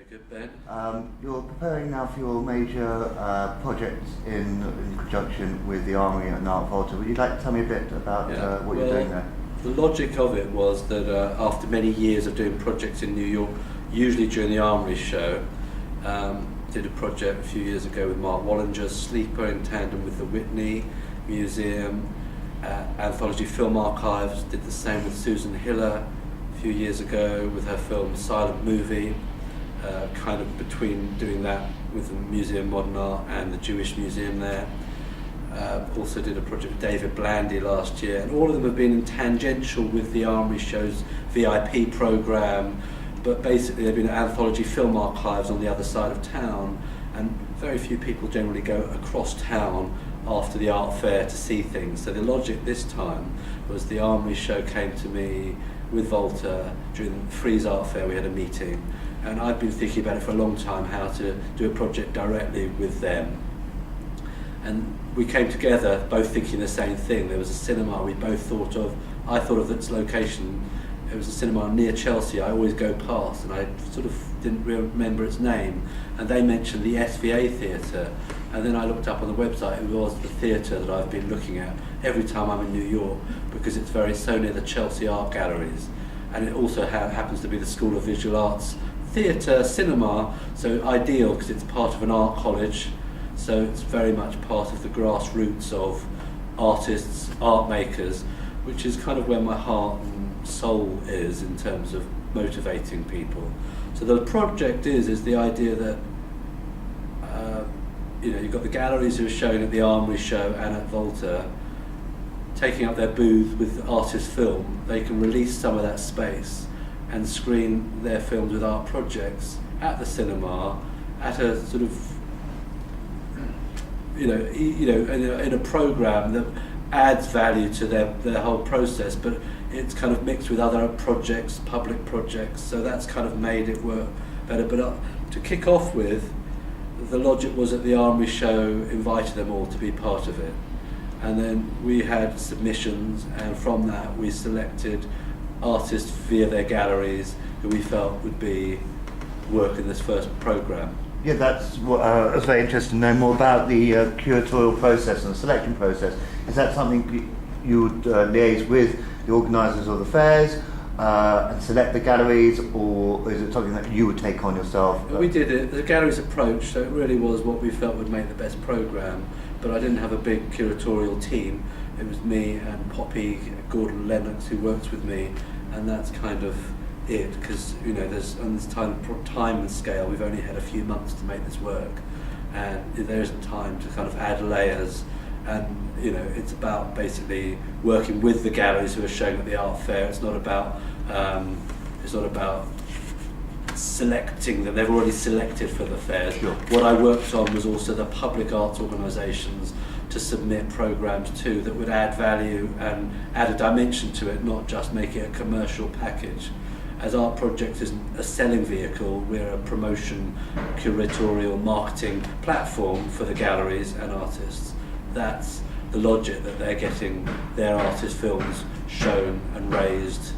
Very good, Ben. You're preparing now for your major project in conjunction with the Armory and Artprojx. Would you like to tell me a bit about what you're doing there? The logic of it was that after many years of doing projects in New York, usually during the Armory Show, did a project a few years ago with Mark Wallinger's Sleeper in tandem with the Whitney Museum, Anthology Film Archives, did the same with Susan Hiller a few years ago with her film Silent Movie, kind of between doing that with the Museum of Modern Art and the Jewish Museum there. Also did a project with David Blandy last year, and all of them have been in tangential with the Armory Show's VIP programme, but basically they've been at Anthology Film Archives on the other side of town, and very few people generally go across town after the art fair to see things. So the logic this time was the Armory Show came to me with VOLTA during the Frieze Art Fair. We had a meeting, and I've been thinking about it for a long time, how to do a project directly with them. And we came together both thinking the same thing. There was a cinema we both thought of. I thought of its location. It was a cinema near Chelsea. I always go past, and I sort of didn't remember its name. And they mentioned the SVA Theatre, and then I looked up on the website. It was the theatre that I've been looking at every time I'm in New York, because it's so near the Chelsea Art Galleries, and it also happens to be the School of Visual Arts Theatre Cinema, so ideal because it's part of an art college. So it's very much part of the grassroots of artists, art makers, which is kind of where my heart and soul is in terms of motivating people. So the project is the idea that you've got the galleries who are showing at the Armory Show and at VOLTA, taking up their booth with artist film. They can release some of that space and screen their films with Artprojx at the cinema at a sort of in a program that adds value to their whole process, but it's kind of mixed with other projects, public projects, so that's kind of made it work better. But to kick off with, the logic was that the Armory Show invited them all to be part of it, and then we had submissions, and from that we selected artists via their galleries who we felt would be work in this first programme. Yeah, that's what I was very interested to know more about the curatorial process and the selection process. Is that something you would liaise with the organisers of the fairs and select the galleries, or is it something that you would take on yourself? We did it. The galleries approach, so it really was what we felt would make the best programme, but I didn't have a big curatorial team. It was me and Poppy, Gordon Lennox, who works with me, and that's kind of it, because there's on this time and scale, we've only had a few months to make this work, and there isn't time to kind of add layers, and it's about basically working with the galleries who are showing at the art fair. It's not about selecting them. They've already selected for the fairs. Sure. What I worked on was also the public arts organisations to submit programmes to that would add value and add a dimension to it, not just make it a commercial package. As Artprojx isn't a selling vehicle, we're a promotion, curatorial, marketing platform for the galleries and artists. That's the logic, that they're getting their artist films shown and raised.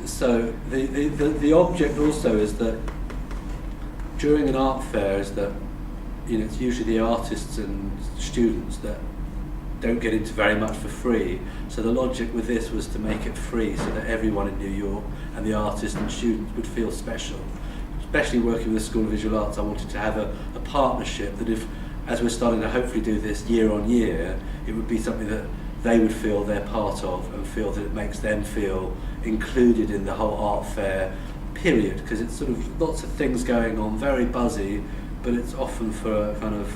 So the object also is that during an art fair is that it's usually the artists and students that don't get into very much for free. So the logic with this was to make it free so that everyone in New York and the artists and students would feel special. Especially working with the School of Visual Arts, I wanted to have a partnership that if, as we're starting to hopefully do this year on year, it would be something that they would feel they're part of and feel that it makes them feel included in the whole art fair period, because it's sort of lots of things going on, very buzzy, but it's often for a kind of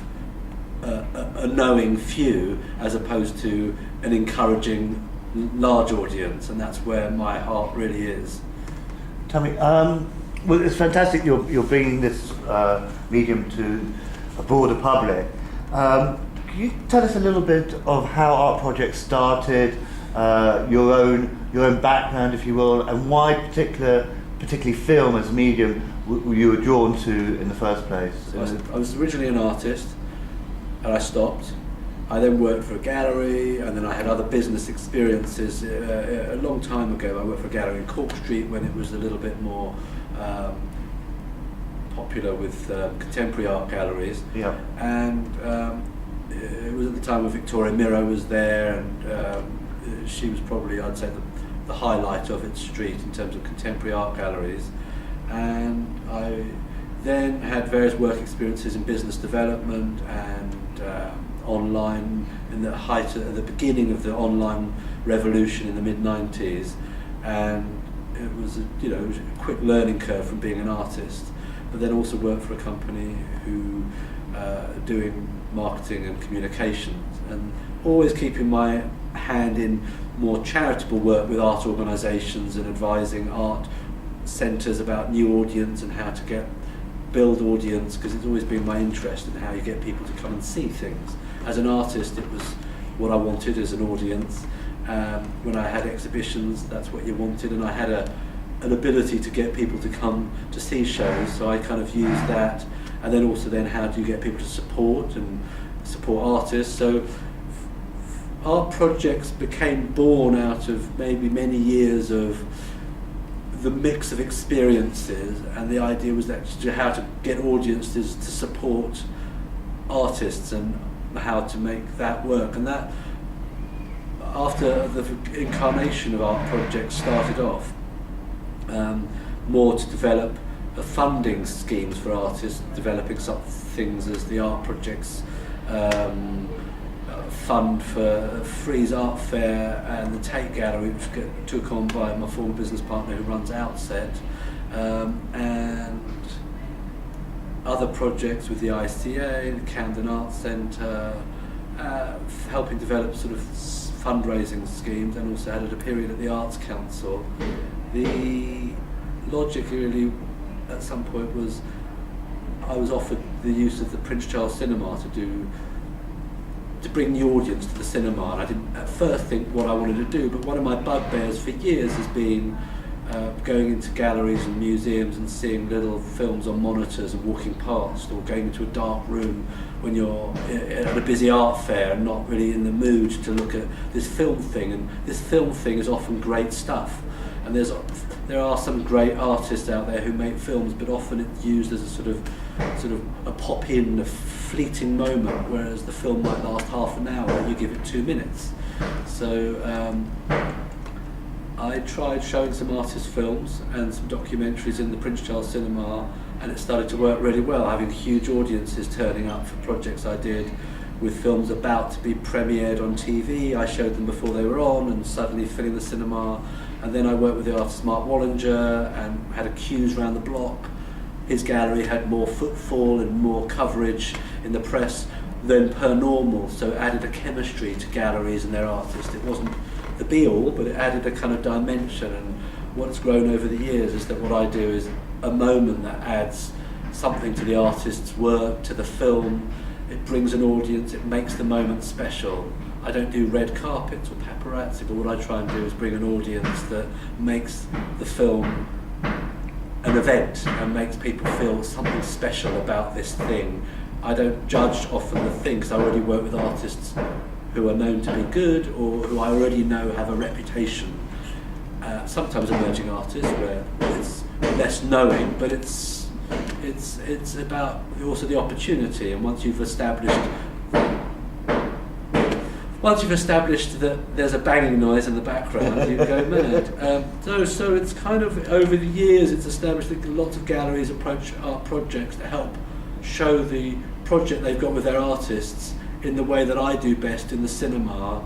a knowing few as opposed to an encouraging large audience, and that's where my heart really is. Tell me, well, it's fantastic you're bringing this medium to a broader public. Can you tell us a little bit of how Artprojx started, your own background, if you will, and why particularly film as a medium you were drawn to in the first place? So I was originally an artist, and I stopped. I then worked for a gallery, and then I had other business experiences. A long time ago, I worked for a gallery in Cork Street when it was a little bit more popular with contemporary art galleries. Yeah. And it was at the time when Victoria Miro was there, and she was probably, I'd say, the highlight of its street in terms of contemporary art galleries. And I then had various work experiences in business development and online, in the height at the beginning of the online revolution in the mid-90s, and it was it was a quick learning curve from being an artist, but then also worked for a company who doing marketing and communications, and always keeping my hand in more charitable work with art organisations and advising art centres about new audience and how to build audience, because it's always been my interest in how you get people to come and see things. As an artist, it was what I wanted as an audience. When I had exhibitions, that's what you wanted, and I had an ability to get people to come to see shows, so I kind of used that. And then also how do you get people to support artists? So Artprojx became born out of maybe many years of the mix of experiences, and the idea was that how to get audiences to support artists and how to make that work. And that, after the incarnation of Artprojx started off, more to develop funding schemes for artists, developing such things as the Artprojx fund for Frieze Art Fair and the Tate Gallery, which took on by my former business partner who runs Outset, and other projects with the ICA, the Camden Arts Centre, helping develop sort of fundraising schemes, and also had a period at the Arts Council. The logic really at some point was I was offered the use of the Prince Charles Cinema to bring the audience to the cinema, and I didn't at first think what I wanted to do, but one of my bugbears for years has been going into galleries and museums and seeing little films on monitors and walking past, or going into a dark room when you're at a busy art fair and not really in the mood to look at this film thing. And this film thing is often great stuff, and there are some great artists out there who make films, but often it's used as a sort of a pop-in, a fleeting moment, whereas the film might last half an hour and you give it 2 minutes. So I tried showing some artist films and some documentaries in the Prince Charles Cinema, and it started to work really well, having huge audiences turning up for projects I did with films about to be premiered on TV. I showed them before they were on, and suddenly filling the cinema. And then I worked with the artist Mark Wallinger and had a queues around the block. His gallery had more footfall and more coverage in the press than per normal, so it added a chemistry to galleries and their artists. It wasn't the be-all, but it added a kind of dimension. And what's grown over the years is that what I do is a moment that adds something to the artist's work, to the film. It brings an audience, it makes the moment special. I don't do red carpets or paparazzi, but what I try and do is bring an audience that makes the film an event and makes people feel something special about this thing. I don't judge often the thing, because I already work with artists who are known to be good, or who I already know have a reputation. Sometimes emerging artists where it's less knowing, but it's about also the opportunity. And once you've established that there's a banging noise in the background, you go mad. So it's kind of, over the years, it's established that lots of galleries approach Artprojx to help show the project they've got with their artists in the way that I do best in the cinema,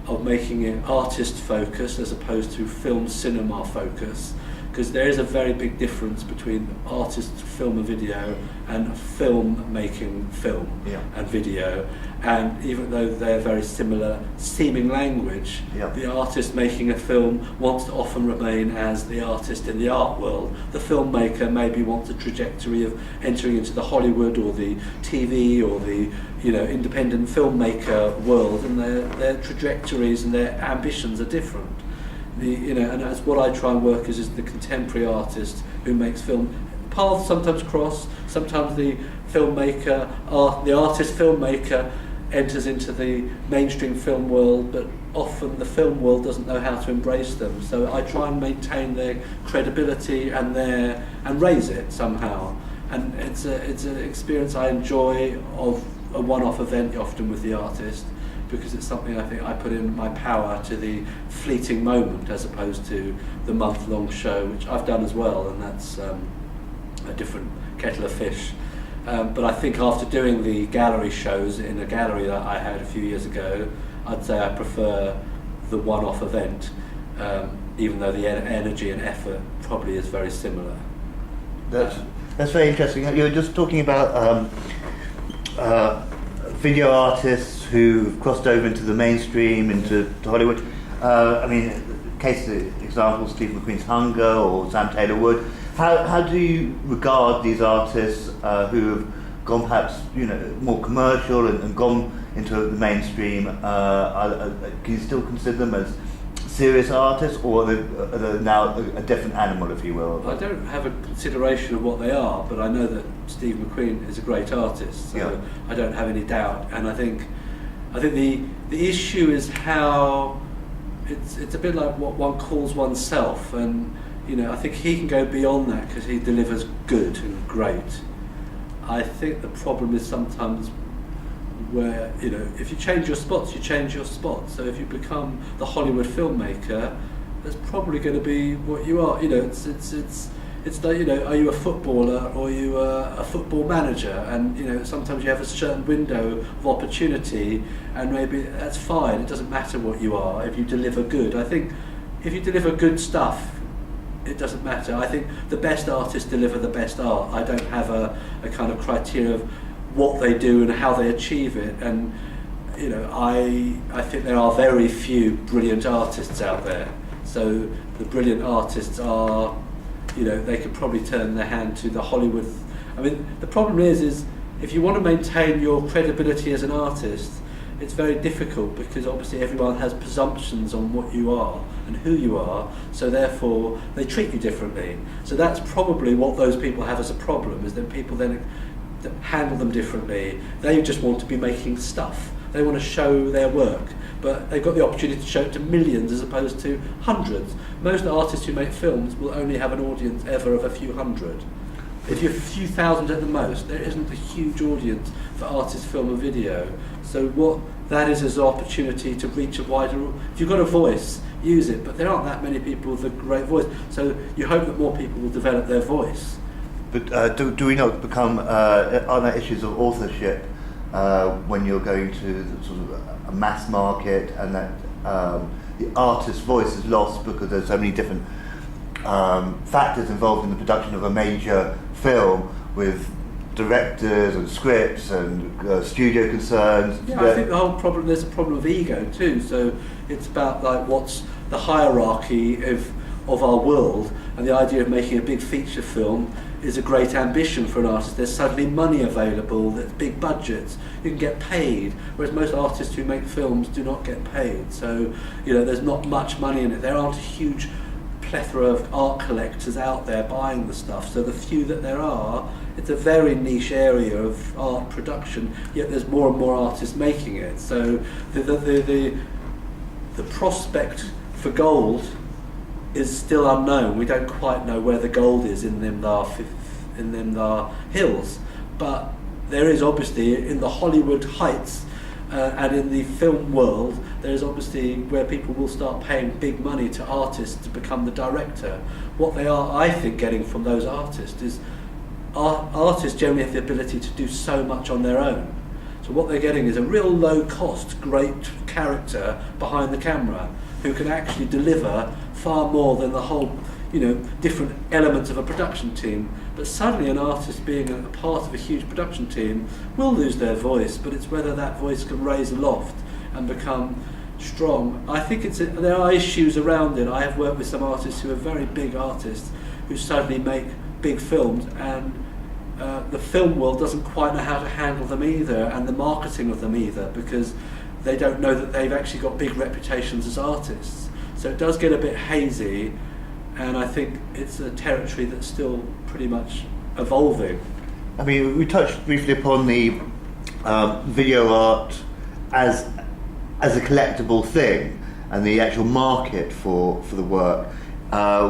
of making it artist focused as opposed to film cinema focus, because there is a very big difference between artist film and video and film making film and video. And even though they're very similar seeming language, the artist making a film wants to often remain as the artist in the art world. The filmmaker maybe wants a trajectory of entering into the Hollywood or the TV or the independent filmmaker world, and their trajectories and their ambitions are different. And that's what I try and work as is the contemporary artist who makes film. Paths sometimes cross, sometimes the artist filmmaker enters into the mainstream film world, but often the film world doesn't know how to embrace them. So I try and maintain their credibility and raise it somehow. And it's an experience I enjoy of a one-off event, often with the artist, because it's something I think I put in my power to the fleeting moment as opposed to the month-long show, which I've done as well, and that's a different kettle of fish. But I think after doing the gallery shows in a gallery that I had a few years ago, I'd say I prefer the one-off event, even though the energy and effort probably is very similar. That's very interesting. You were just talking about video artists who've crossed over into the mainstream, into Hollywood. I mean, examples, Steve McQueen's Hunger or Sam Taylor Wood. How do you regard these artists who have gone perhaps more commercial and gone into the mainstream? Can you still consider them as serious artists, or are they now a different animal, if you will? I don't have a consideration of what they are, but I know that Steve McQueen is a great artist, so I don't have any doubt. And I think the issue is how it's a bit like what one calls oneself, and I think he can go beyond that because he delivers good and great. I think the problem is sometimes where, if you change your spots, you change your spots. So if you become the Hollywood filmmaker, that's probably going to be what you are. It's like, are you a footballer or are you a football manager? And, sometimes you have a certain window of opportunity, and maybe that's fine. It doesn't matter what you are if you deliver good. I think if you deliver good stuff, it doesn't matter. I think the best artists deliver the best art. I don't have a kind of criteria of what they do and how they achieve it. And I think there are very few brilliant artists out there. So the brilliant artists are, they could probably turn their hand to the Hollywood. I mean, the problem is if you want to maintain your credibility as an artist, it's very difficult because obviously everyone has presumptions on what you are and who you are, so therefore they treat you differently. So that's probably what those people have as a problem, is that people then handle them differently. They just want to be making stuff. They want to show their work, but they've got the opportunity to show it to millions as opposed to hundreds. Most artists who make films will only have an audience ever of a few hundred. If you're a few thousand at the most, there isn't a huge audience for artist film and video. So what that is an opportunity to reach a wider. If you've got a voice, use it. But there aren't that many people with a great voice. So you hope that more people will develop their voice. But do we not become are there issues of authorship when you're going to the sort of a mass market, and that the artist's voice is lost because there's so many different factors involved in the production of a major film, with directors and scripts and studio concerns? Yeah, I think the whole problem, there's a problem of ego too. So it's about like what's the hierarchy of our world, and the idea of making a big feature film is a great ambition for an artist. There's suddenly money available, there's big budgets, you can get paid, whereas most artists who make films do not get paid. So there's not much money in it. There aren't a huge plethora of art collectors out there buying the stuff, so the few that there are, it's a very niche area of art production, yet there's more and more artists making it. So the prospect for gold is still unknown. We don't quite know where the gold is in them there hills, but there is obviously in the Hollywood heights and in the film world, there is obviously where people will start paying big money to artists to become the director. What they are, I think, getting from those artists is artists generally have the ability to do so much on their own. So what they're getting is a real low-cost, great character behind the camera who can actually deliver far more than the whole, different elements of a production team. But suddenly an artist being a part of a huge production team will lose their voice, but it's whether that voice can raise aloft and become strong. I think there are issues around it. I have worked with some artists who are very big artists who suddenly make big films, and the film world doesn't quite know how to handle them either, and the marketing of them either, because they don't know that they've actually got big reputations as artists. So it does get a bit hazy, and I think it's a territory that's still pretty much evolving. I mean, we touched briefly upon the video art as a collectible thing and the actual market for the work,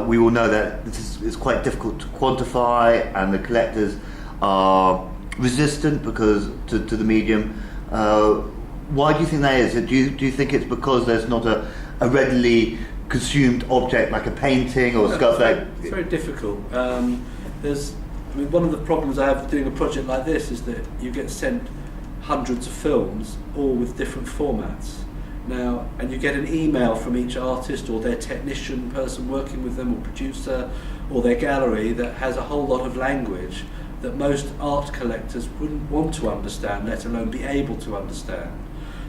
we all know that it's quite difficult to quantify, and the collectors are resistant because to the medium. Why do you think that is? Do you think it's because there's not a readily consumed object like a painting or sculpture? It's very difficult. One of the problems I have with doing a project like this is that you get sent hundreds of films, all with different formats. Now, and you get an email from each artist or their technician person working with them, or producer, or their gallery, that has a whole lot of language that most art collectors wouldn't want to understand, let alone be able to understand.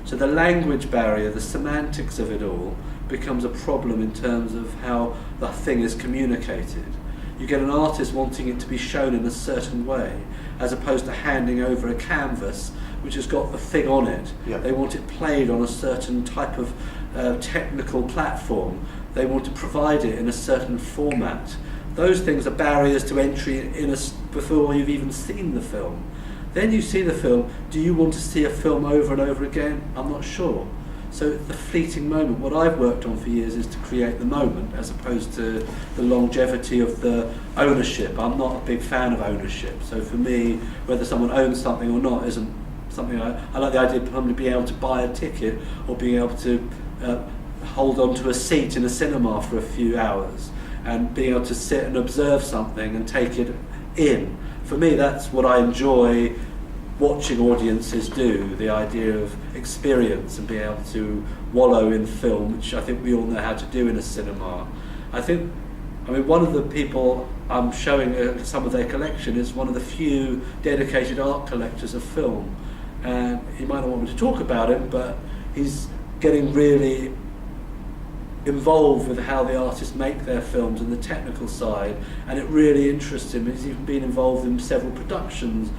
So the language barrier, the semantics of it all, becomes a problem in terms of how the thing is communicated. You get an artist wanting it to be shown in a certain way, as opposed to handing over a canvas which has got the thing on it. Yeah. They want it played on a certain type of technical platform. They want to provide it in a certain format. Those things are barriers to entry before you've even seen the film. Then you see the film. Do you want to see a film over and over again? I'm not sure. So the fleeting moment, what I've worked on for years is to create the moment as opposed to the longevity of the ownership. I'm not a big fan of ownership. So for me, whether someone owns something or not isn't something I like the idea of probably being able to buy a ticket or being able to hold on to a seat in a cinema for a few hours and being able to sit and observe something and take it in. For me, that's what I enjoy watching audiences do, the idea of experience and being able to wallow in film, which I think we all know how to do in a cinema. One of the people I'm showing some of their collection is one of the few dedicated art collectors of film. And he might not want me to talk about it, but he's getting really involved with how the artists make their films and the technical side, and it really interests him. He's even been involved in several productions,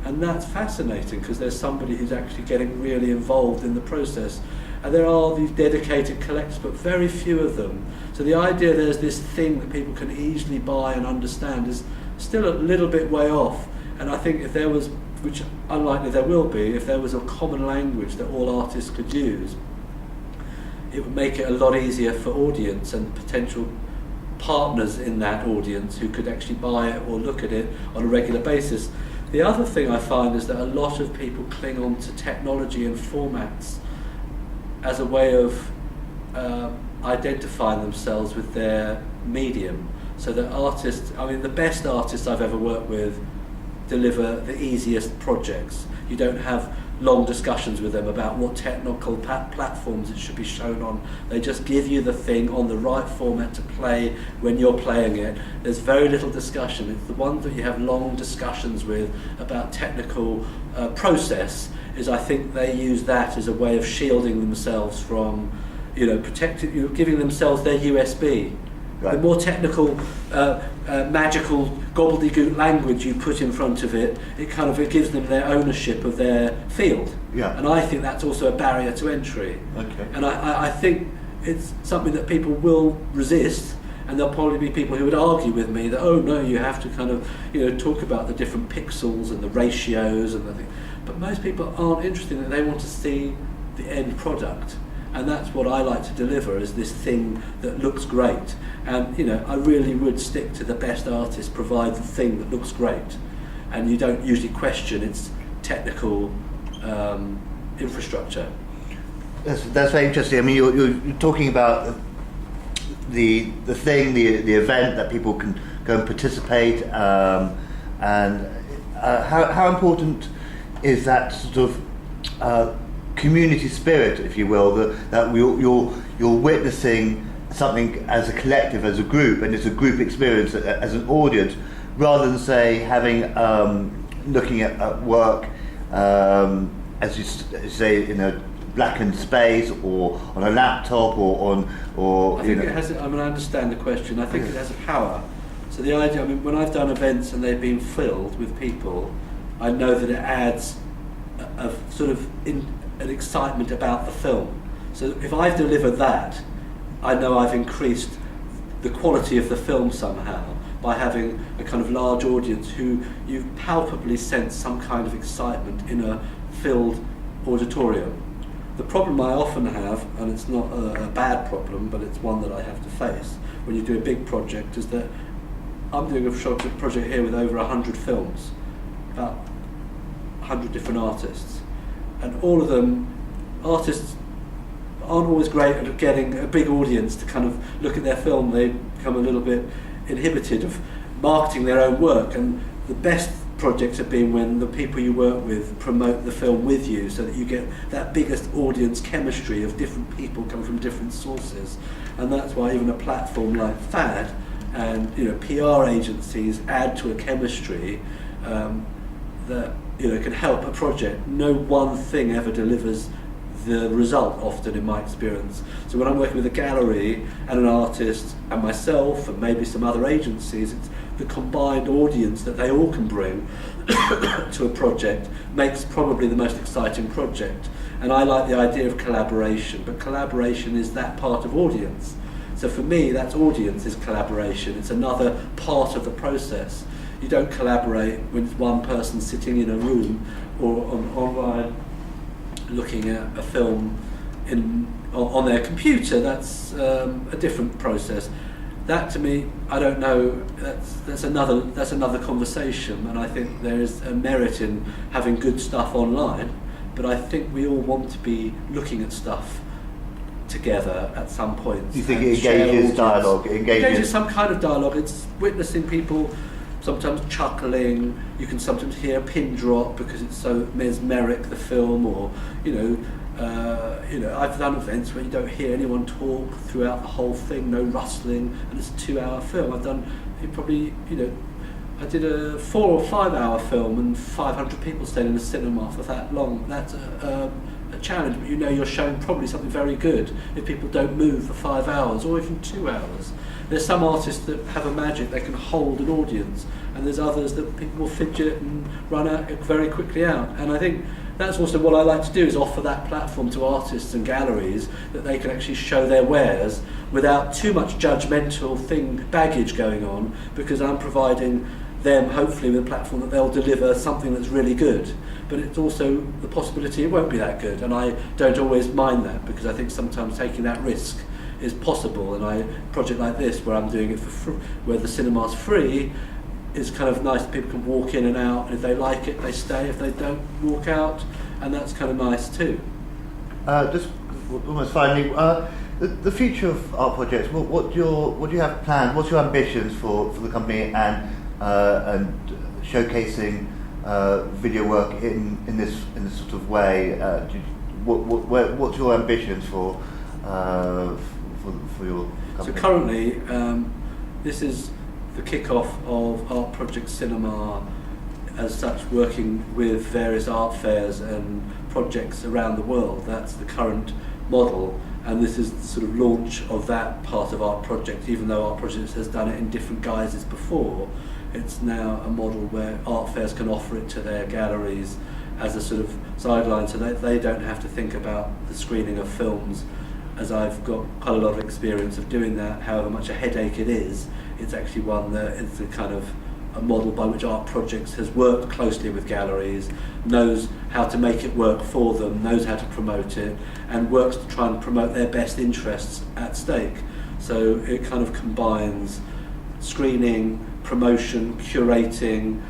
and that's fascinating because there's somebody who's actually getting really involved in the process. And there are these dedicated collectors, but very few of them. So the idea there's this thing that people can easily buy and understand is still a little bit way off. And I think if there was, which unlikely there will be, if there was a common language that all artists could use, it would make it a lot easier for audience and potential partners in that audience who could actually buy it or look at it on a regular basis. The other thing I find is that a lot of people cling on to technology and formats as a way of identifying themselves with their medium. So that artists, the best artists I've ever worked with deliver the easiest projects. You don't have long discussions with them about what technical platforms it should be shown on. They just give you the thing on the right format to play when you're playing it. There's very little discussion. It's the ones that you have long discussions with about technical process, is I think they use that as a way of shielding themselves from, protecting, giving themselves their USB. Right. The more technical, magical gobbledygook language you put in front of it, it gives them their ownership of their field. Yeah. And I think that's also a barrier to entry. Okay. And I think it's something that people will resist, and there'll probably be people who would argue with me that, oh no, you have to talk about the different pixels and the ratios and the thing. But most people aren't interested in it. They want to see the end product. And that's what I like to deliver, is this thing that looks great. And I really would stick to the best artists provide the thing that looks great. And you don't usually question its technical infrastructure. That's very interesting. You're talking about the thing, the event that people can go and participate, and how important is that sort of community spirit, if you will, that you're witnessing something as a collective, as a group, and it's a group experience as an audience, rather than say having looking at work as you say in a blackened space or on a laptop or I think it has. I understand the question. I think it has a power. So the idea. When I've done events and they've been filled with people, I know that it adds a sort of an excitement about the film. So if I've delivered that, I know I've increased the quality of the film somehow by having a kind of large audience who you palpably sense some kind of excitement in a filled auditorium. The problem I often have, and it's not a bad problem, but it's one that I have to face when you do a big project, is that I'm doing a project here with over 100 films, about 100 different artists, and all of them, artists aren't always great at getting a big audience to kind of look at their film. They become a little bit inhibited of marketing their own work, and the best projects have been when the people you work with promote the film with you, so that you get that biggest audience chemistry of different people coming from different sources. And that's why even a platform like FAD and PR agencies add to a chemistry that can help a project. No one thing ever delivers the result often, in my experience. So when I'm working with a gallery and an artist and myself and maybe some other agencies, it's the combined audience that they all can bring to a project makes probably the most exciting project. And I like the idea of collaboration, but collaboration is that part of audience. So for me, that's audience is collaboration. It's another part of the process. You don't collaborate when it's one person sitting in a room or online looking at a film on their computer. That's a different process. That to me, I don't know. That's another conversation, and I think there is a merit in having good stuff online. But I think we all want to be looking at stuff together at some point. You think it engages dialogue? Engages some kind of dialogue. It's witnessing people sometimes chuckling. You can sometimes hear a pin drop because it's so mesmeric, the film, or I've done events where you don't hear anyone talk throughout the whole thing, no rustling, and it's a 2-hour film. I've done I did a 4 or 5 hour film and 500 people stayed in the cinema for that long. That's a challenge, but you're showing probably something very good if people don't move for 5 hours or even 2 hours. There's some artists that have a magic, they can hold an audience, and there's others that people will fidget and run out very quickly out. And I think that's also what I like to do, is offer that platform to artists and galleries that they can actually show their wares without too much judgmental baggage going on, because I'm providing them hopefully with a platform that they'll deliver something that's really good. But it's also the possibility it won't be that good, and I don't always mind that, because I think sometimes taking that risk is possible. And a project like this, where I'm doing it where the cinema's free, is kind of nice. People can walk in and out, and if they like it, they stay. If they don't, walk out, and that's kind of nice too. Just almost finally, the future of Artprojx. What do you have planned? What's your ambitions for the company and showcasing video work in this sort of way? What's your ambitions for your company? So currently, this is the kick-off of Artprojx Cinema as such, working with various art fairs and projects around the world. That's the current model, and this is the sort of launch of that part of Artprojx. Even though Artprojx has done it in different guises before, it's now a model where art fairs can offer it to their galleries as a sort of sideline, so that they don't have to think about the screening of films, as I've got quite a lot of experience of doing that. However much a headache it is, it's actually one that is a kind of a model by which Artprojx has worked closely with galleries, knows how to make it work for them, knows how to promote it, and works to try and promote their best interests at stake. So it kind of combines screening, promotion, curating,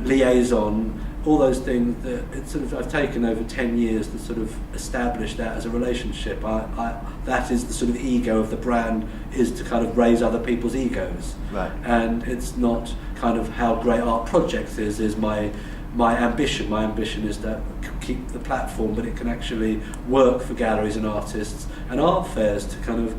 liaison, all those things that it's sort of, I've taken over 10 years to sort of establish that as a relationship. That is the sort of ego of the brand, is to kind of raise other people's egos. Right. And it's not kind of how great Artprojx is my ambition. My ambition is to keep the platform, but it can actually work for galleries and artists and art fairs to kind of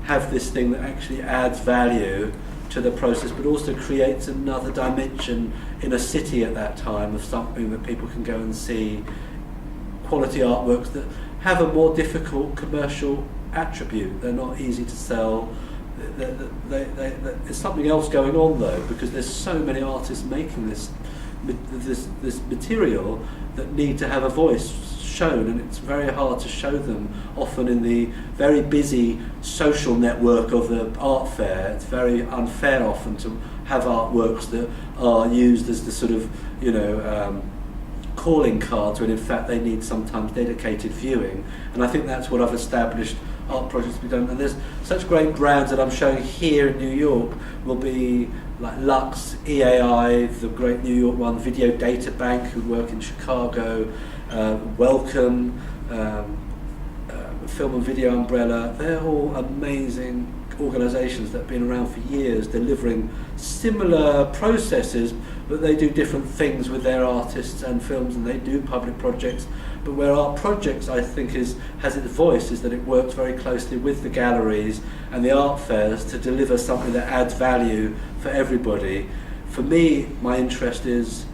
have this thing that actually adds value to the process, but also creates another dimension in a city at that time of something that people can go and see, quality artworks that have a more difficult commercial attribute. They're not easy to sell. There's something else going on though, because there's so many artists making this material that need to have a voice shown, and it's very hard to show them often in the very busy social network of the art fair. It's very unfair often to have artworks that are used as the sort of calling cards when in fact they need sometimes dedicated viewing. And I think that's what I've established Artprojx to be done. And there's such great brands that I'm showing here in New York will be like Lux, EAI, the great New York one, Video Data Bank, who work in Chicago, Welcome, Film and Video Umbrella. They're all amazing organisations that have been around for years, delivering similar processes, but they do different things with their artists and films, and they do public projects. But where Artprojx, I think, has its voice is that it works very closely with the galleries and the art fairs to deliver something that adds value for everybody. For me, my interest is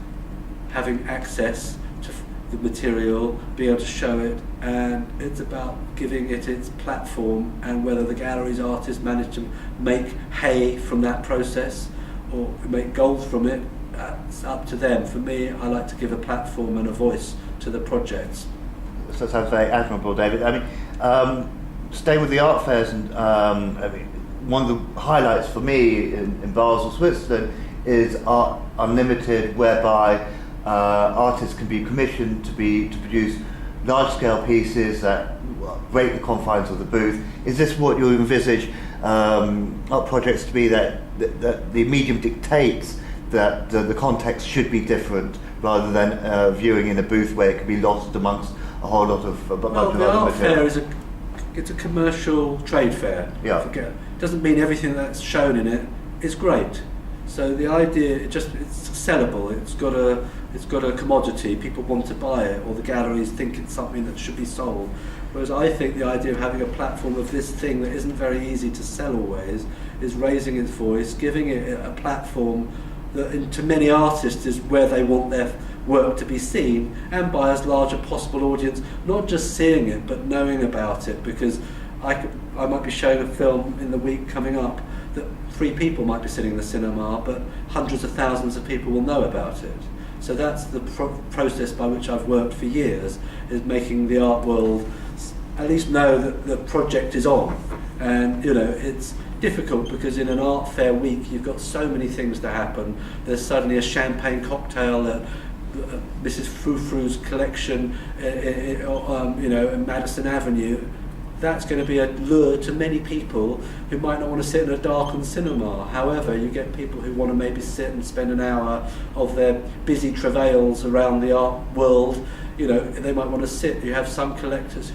having access to the material, being able to show it, and it's about giving it its platform, and whether the galleries artists manage to make hay from that process or make gold from it, it's up to them. For me, I like to give a platform and a voice to the projects. So sounds very admirable, David. I mean, staying with the art fairs, and I mean, one of the highlights for me in Basel, Switzerland, is Art Unlimited, whereby artists can be commissioned to produce large-scale pieces that break the confines of the booth. Is this what you envisage Artprojx to be, that the medium dictates that the context should be different, rather than viewing in a booth where it can be lost amongst a whole lot of well, the art fair is it's a commercial trade fair. Yeah. It doesn't mean everything that's shown in it is great. So the idea, it's sellable. It's got a commodity. People want to buy it, or the galleries think it's something that should be sold. Whereas I think the idea of having a platform of this thing that isn't very easy to sell always is raising its voice, giving it a platform that to many artists is where they want their work to be seen, and by as large a possible audience, not just seeing it but knowing about it, because I might be showing a film in the week coming up that 3 people might be sitting in the cinema, but hundreds of thousands of people will know about it. So that's the process by which I've worked for years, is making the art world at least know that the project is on. And it's difficult because in an art fair week you've got so many things to happen. There's suddenly a champagne cocktail at Mrs. Frou-Frou's collection, in Madison Avenue. That's going to be a lure to many people who might not want to sit in a darkened cinema. However, you get people who want to maybe sit and spend an hour of their busy travails around the art world. They might want to sit. You have some collectors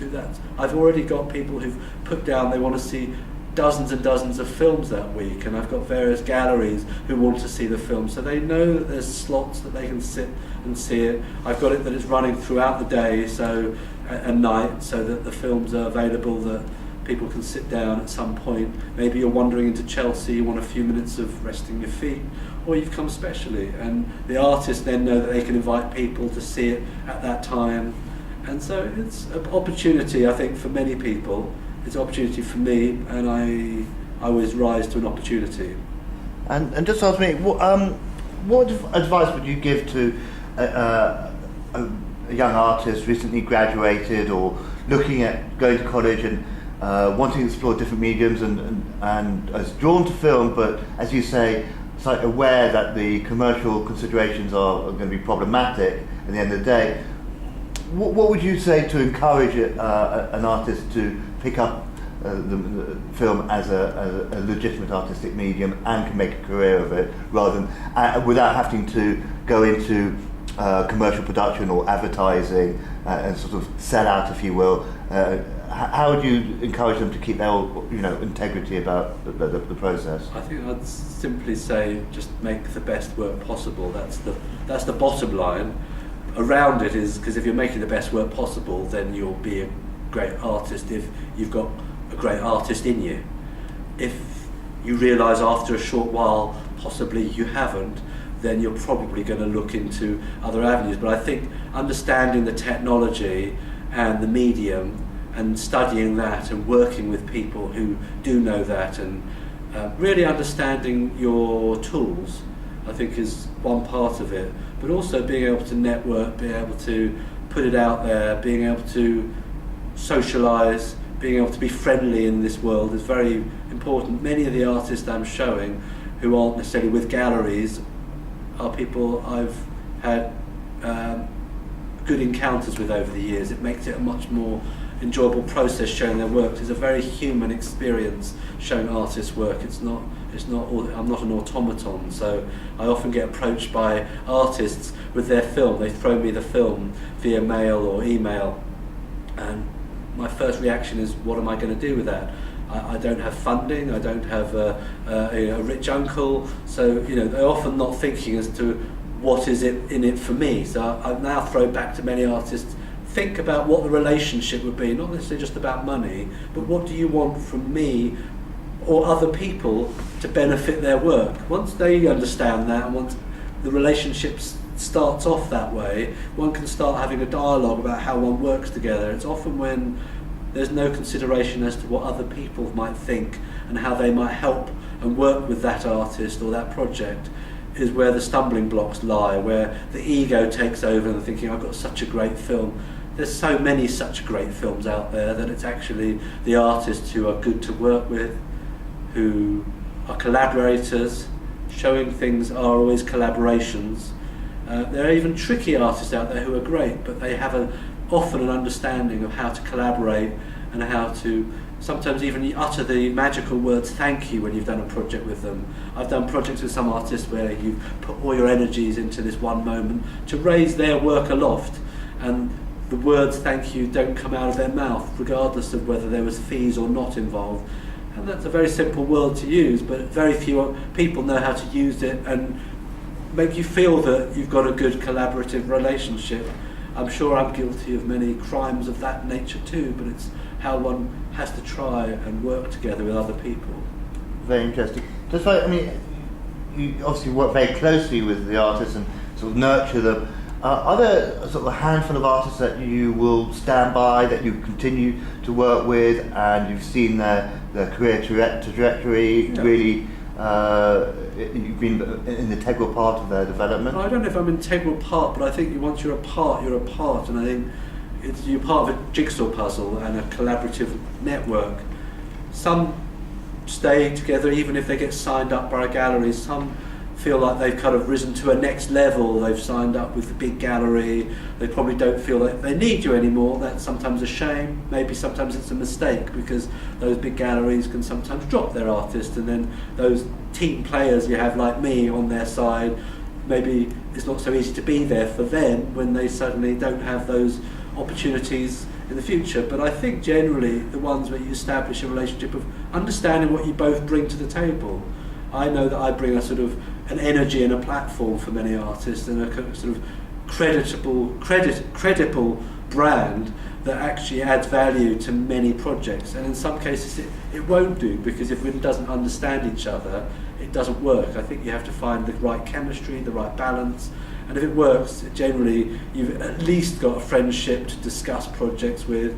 I've already got people who've put down they want to see dozens and dozens of films that week, and I've got various galleries who want to see the film, so they know that there's slots that they can sit and see it. I've got it that it's running throughout the day, so at night, so that the films are available, that people can sit down at some point. Maybe you're wandering into Chelsea, you want a few minutes of resting your feet, or you've come specially, and the artists then know that they can invite people to see it at that time. And so it's an opportunity, I think, for many people. It's an opportunity for me, and I always rise to an opportunity. And just ask me, what advice would you give to a young artist recently graduated, or looking at going to college and wanting to explore different mediums, and is drawn to film, but as you say, it's like aware that the commercial considerations are going to be problematic at the end of the day? What would you say to encourage an artist to pick up the film as a legitimate artistic medium and can make a career of it, rather than without having to go into commercial production or advertising and sort of sell out, if you will? How would you encourage them to keep their integrity about the process? I think I'd simply say just make the best work possible. That's the bottom line. Around it is, because if you're making the best work possible, then you'll be a great artist if you've got a great artist in you. If you realise after a short while possibly you haven't, then you're probably going to look into other avenues. But I think understanding the technology and the medium and studying that and working with people who do know that, and really understanding your tools, I think is one part of it. But also being able to network, being able to put it out there, being able to socialise, being able to be friendly in this world is very important. Many of the artists I'm showing who aren't necessarily with galleries are people I've had good encounters with over the years. It makes it a much more enjoyable process showing their work. It's a very human experience showing artists' work. I'm not an automaton, so I often get approached by artists with their film. They throw me the film via mail or email, and my first reaction is, what am I going to do with that? I don't have funding, I don't have a rich uncle, so they're often not thinking as to what is it in it for me. So I now throw back to many artists, think about what the relationship would be, not necessarily just about money, but what do you want from me or other people to benefit their work. Once they understand that, and once the relationship starts off that way, one can start having a dialogue about how one works together. It's often when there's no consideration as to what other people might think and how they might help and work with that artist or that project is where the stumbling blocks lie, where the ego takes over and thinking, I've got such a great film. There's so many such great films out there that it's actually the artists who are good to work with, who are collaborators. Showing things are always collaborations. There are even tricky artists out there who are great, but they have often an understanding of how to collaborate and how to sometimes even utter the magical words thank you when you've done a project with them. I've done projects with some artists where you've put all your energies into this one moment to raise their work aloft, and the words thank you don't come out of their mouth regardless of whether there was fees or not involved. And that's a very simple word to use, but very few people know how to use it and make you feel that you've got a good collaborative relationship. I'm sure I'm guilty of many crimes of that nature too, but it's how one has to try and work together with other people. Very interesting. Just like, you obviously work very closely with the artists and sort of nurture them. Are there sort of a handful of artists that you will stand by, that you continue to work with, and you've seen their career trajectory really? You've been an integral part of their development? I don't know if I'm an integral part, but I think once you're a part, you're a part, and I think you're part of a jigsaw puzzle and a collaborative network. Some stay together even if they get signed up by a gallery. Some feel like they've kind of risen to a next level. They've signed up with the big gallery. They probably don't feel like they need you anymore. That's sometimes a shame. Maybe sometimes it's a mistake, because those big galleries can sometimes drop their artist, and then those team players you have like me on their side, maybe it's not so easy to be there for them when they suddenly don't have those opportunities in the future. But I think generally the ones where you establish a relationship of understanding what you both bring to the table. I know that I bring a sort of an energy and a platform for many artists, and a sort of credible brand that actually adds value to many projects. And in some cases it won't do, because if it doesn't understand each other, it doesn't work. I think you have to find the right chemistry, the right balance, and if it works, generally you've at least got a friendship to discuss projects with.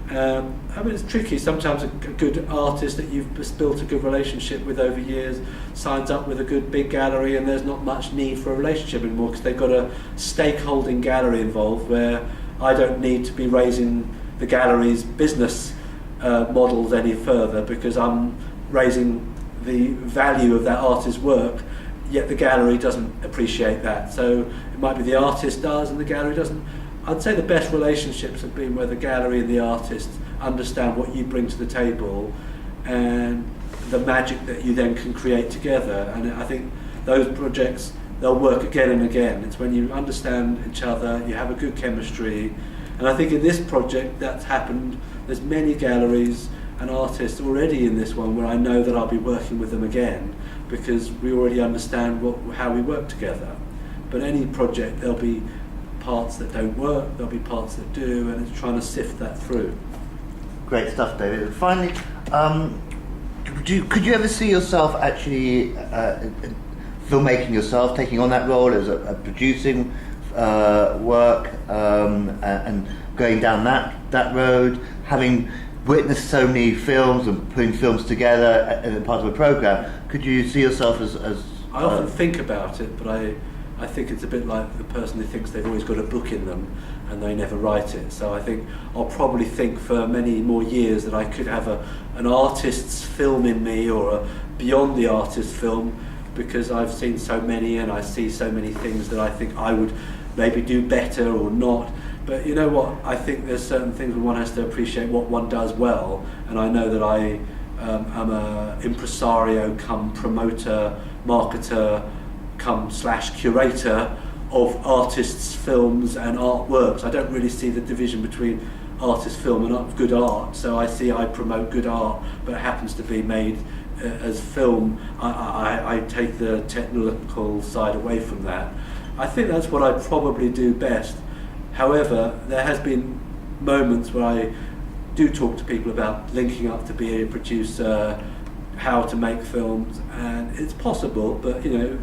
It's tricky. Sometimes a good artist that you've built a good relationship with over years signs up with a good big gallery, and there's not much need for a relationship anymore, because they've got a stakeholding gallery involved, where I don't need to be raising the gallery's business models any further, because I'm raising the value of that artist's work, yet the gallery doesn't appreciate that. So it might be the artist does and the gallery doesn't. I'd say the best relationships have been where the gallery and the artist understand what you bring to the table and the magic that you then can create together. And I think those projects, they'll work again and again. It's when you understand each other, you have a good chemistry. And I think in this project that's happened. There's many galleries and artists already in this one where I know that I'll be working with them again, because we already understand how we work together. But any project, there'll be parts that don't work, there'll be parts that do, and it's trying to sift that through. Great stuff, David. And finally, could you ever see yourself actually filmmaking yourself, taking on that role as a producing work and going down that road, having witnessed so many films and putting films together as part of a program? Could you see yourself as I often think about it, but I think it's a bit like the person who thinks they've always got a book in them and they never write it. So I think I'll probably think for many more years that I could have an artist's film in me, or a beyond the artist film, because I've seen so many and I see so many things that I think I would maybe do better or not. But you know what? I think there's certain things where one has to appreciate what one does well, and I know that I am a impresario come promoter, marketer, come / curator of artists' films and artworks. I don't really see the division between artist film and good art, so I promote good art, but it happens to be made as film. I take the technical side away from that. I think that's what I probably do best. However, there has been moments where I do talk to people about linking up to be a producer, how to make films, and it's possible, but you know,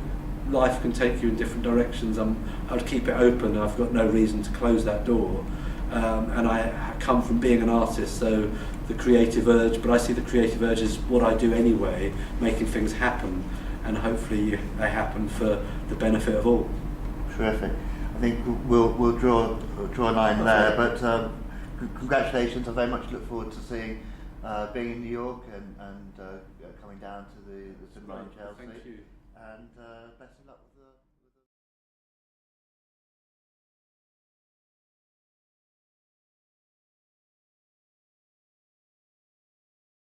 life can take you in different directions. I'd keep it open. I've got no reason to close that door. And I come from being an artist, so the creative urge, but I see the creative urge as what I do anyway, making things happen, and hopefully they happen for the benefit of all. Terrific. I think we'll draw a line there, but congratulations. I very much look forward to seeing being in New York and coming down to the cinema in Chelsea. Thank you. And best of luck with